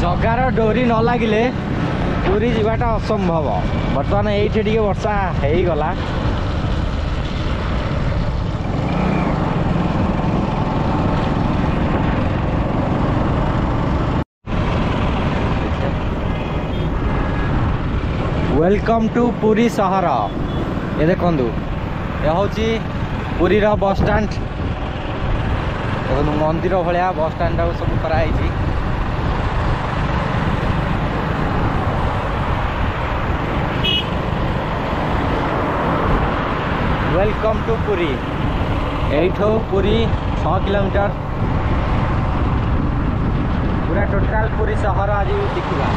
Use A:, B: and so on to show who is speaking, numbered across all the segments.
A: जगार डोरी न लगिले पूरी जावाटा असंभव। बर्तमान ये वर्षा हो गला। वेलकम टू पुरी सहर। ये देखु ये हूँ पुरी बस स्टैंड। मंदिर भाया बस स्टैंड सब कराई। Welcome to Puri. एठो पुरी 6 किलोमीटर पूरा टोटाल पुरी सहर आज देखा।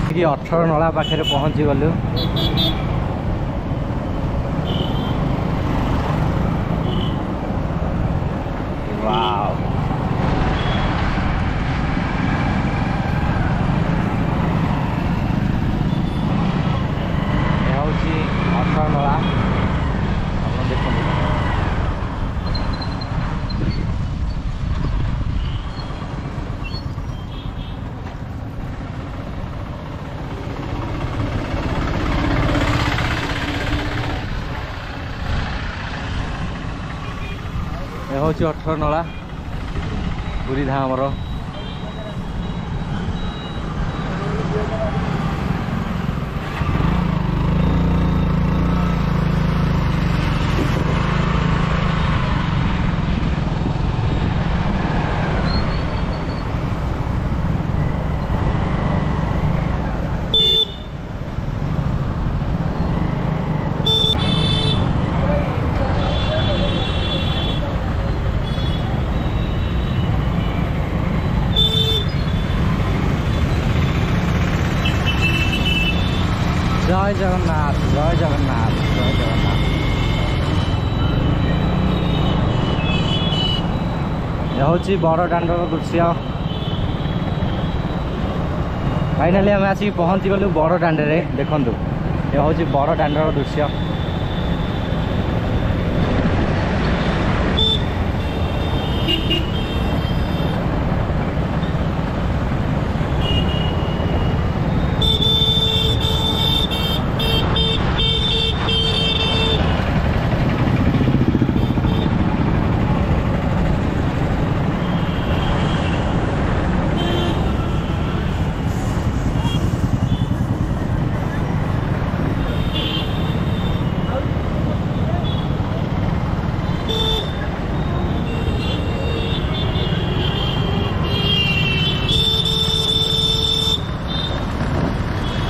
A: कि 18 नला पाखे पहुँची गलु। वाव ये हूँ 18 नला। आप देखो ये हूँ 18 नला पुरी धामर। जय जगन्नाथ, जय जगन्नाथ, जय जगन्नाथ। यह हूँ बड़ दांडर दृश्य। फाइनाली आम आसिक पहुँची गलु बड़ दांडे। देखु यह हूँ बड़ दांडर दृश्य।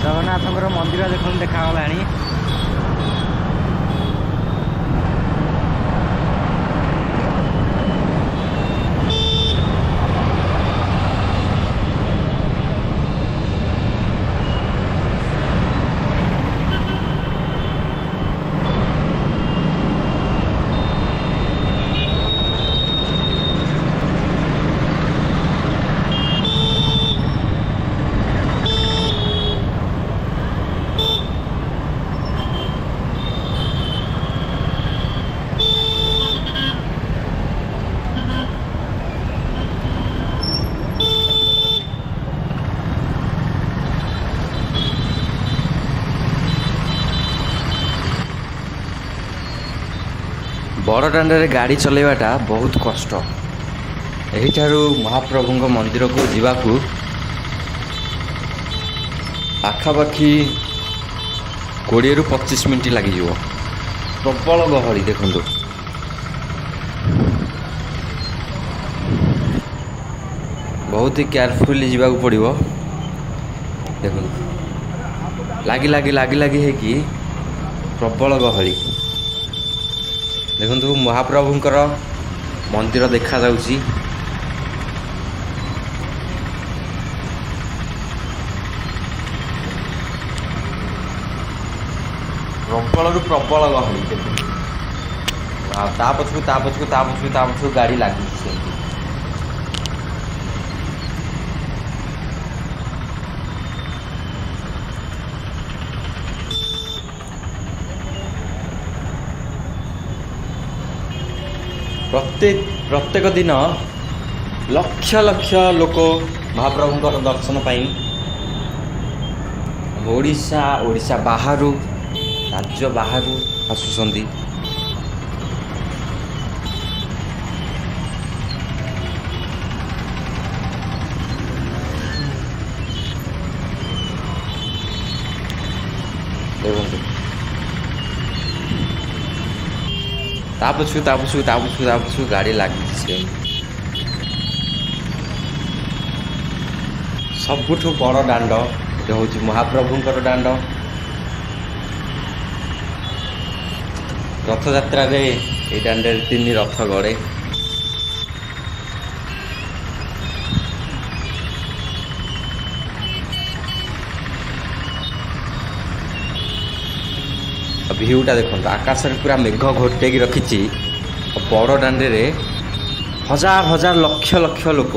A: जगन्नाथ मंदिर देखो देखागला। बड़ दांडे गाड़ी चलैवाटा बहुत कष्ट। एहिठारू महाप्रभु मंदिर को जीवाकू पाखापाखि 20 ରୁ 25 मिनट लग प्रबल गहली। देखु बहुत ही केयरफुली जावाक पड़ो। देखो लगी लगी लगी लगी है प्रबल गहली। देखु महाप्रभुंकर मंदिर देखा जाउची। प्रबल प्रबल गहली। ता पछकू गाड़ी लगी प्रत्येक दिन लक्ष लक्ष लोक महाप्रभुंकर दर्शन पाई ओडिशा बाहर राज्य बाहर आसुचंदी। तापछु गाड़ी लगी। सबुठु बड़ दांड हूँ महाप्रभुंकर दांड। रथ यात्रा रे ये दांडे 3 रथ गड़े। भ्यूटा देखो आकाश में पूरा मेघ घोटे रखी। बड़ दांडे रे हजार हजार लक्ष लक्ष लोक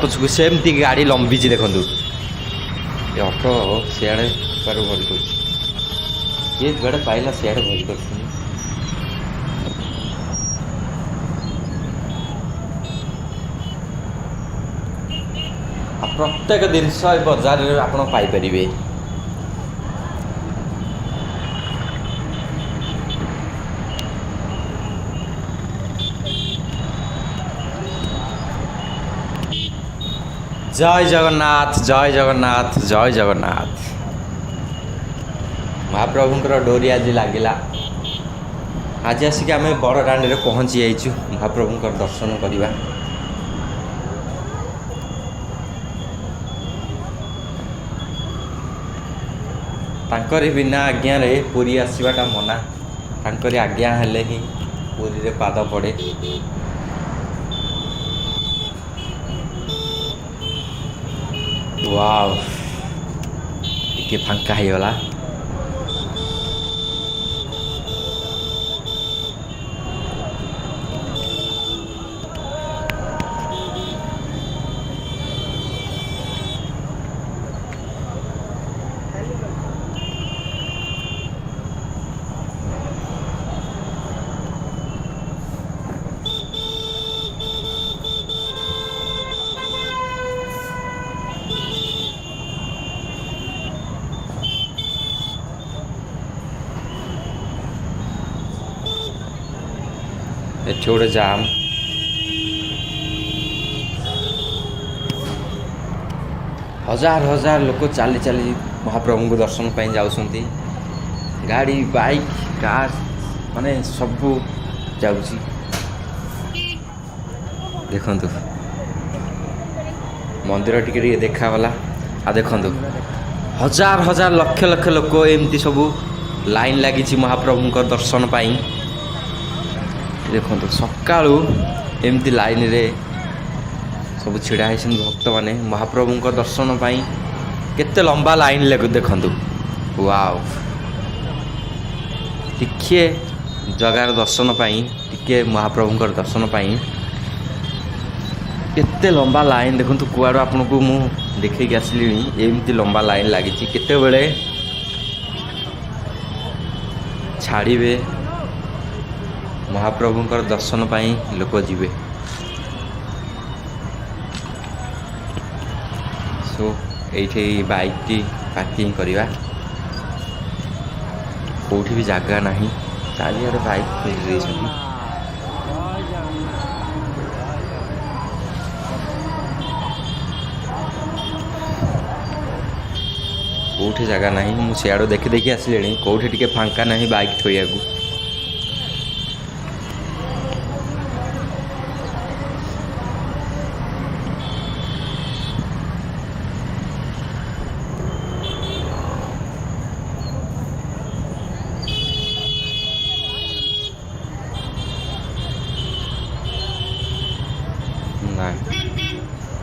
A: पछकू सेमती गाड़ी लंबी। देखु ये ऑटो सियाड़े भरी कर ये जुआड़े पाइला सियाड़े भरी कर। प्रत्येक जिनस बजार में आप पाइपर। जय जगन्नाथ जय जगन्नाथ जय जगन्नाथ। महाप्रभुंकर डोरी आज लगिला। आज आसिक आम बड़ दांडे पहुँची जाइछु महाप्रभुंकर दर्शन करवा। तांकरी बिना आज्ञा रे पुरी आसवाटा मना। तांकरी आज्ञा हेले ही पुरी रे पाद पड़े। वाव टिके फांका हो गला। छोड़ जाम हजार हजार लोक चाली चाली महाप्रभु को दर्शन पाई जाउछंती। गाड़ी बाइक कार माने सबू जाउची। देखंतु मंदिर टिके देखा गला। आ देखंतु हजार हजार लक्ष लक्ष लोक एमती सबू लाइन लगी महाप्रभु को दर्शन पाई। देखो सकाळू एमती लाइन रे सब छिड़ा है भक्त माने महाप्रभु को दर्शन पाई। केते लंबा लाइन लगे देखंतु। वाव टिके जगार दर्शन पाई टिके महाप्रभु को दर्शन पाई केते लंबा लाइन देखंतु। कुआड़ आपन को मु देखै के आसली एमती लंबा लाइन लगी। केते बेले छाड़ीबे महाप्रभुंकर दर्शन पाई लोक जीवे। सो ये बाइक टी पार्किंग करवा। कौटी भी जगह ना चारिआडे बाइक फेरी कौटी जगह ना मुझे सियाड़ देखी देखी आसिले कौटी टिके फांका ना बाइक थोया को।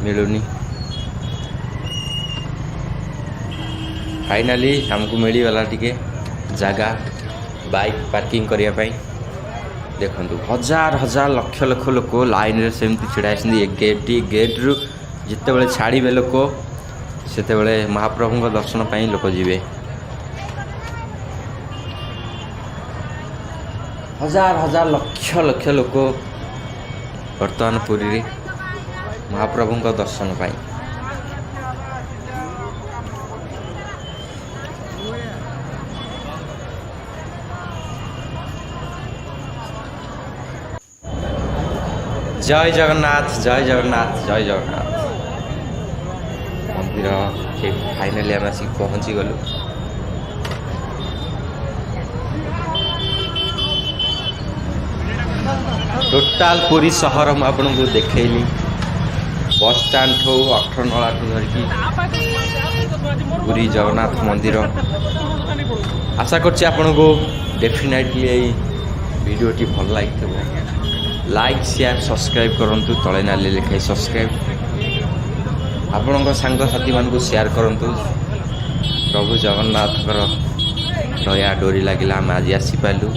A: मिलूनी। फाइनाली हमको मिलगला टिके जगह बाइक पार्किंग करने। देखु हजार हजार लक्ष लक्ष लोक लाइन रे सेमती छिड़ा गेट रु जिते बड़े छाड़े लोक से महाप्रभु दर्शन पाई लोक जीवे। हजार हजार लक्ष लक्ष लोक वर्तमान पुरी महाप्रभु दर्शन पाई। जय जगन्नाथ जय जगन्नाथ जय जगन्नाथ। मंदिर फाइनाली आम आसिक पहुँची गलु। टोटाल पुरी सहर मुझे आपन को देखली बस स्टाण्ड ठू 18 नला ठू धरिकी पुरी जगन्नाथ मंदिर। आशा करछि आपन को डेफिनेटली वीडियोटी भल लगी। लाइक शेयर सब्सक्राइब करंतु तले नाली लिखाई सब्सक्राइब आपण सांग साथी मान शेयर करंतु। प्रभु जगन्नाथ दया डोरी लगिला आम आज आसी पालु।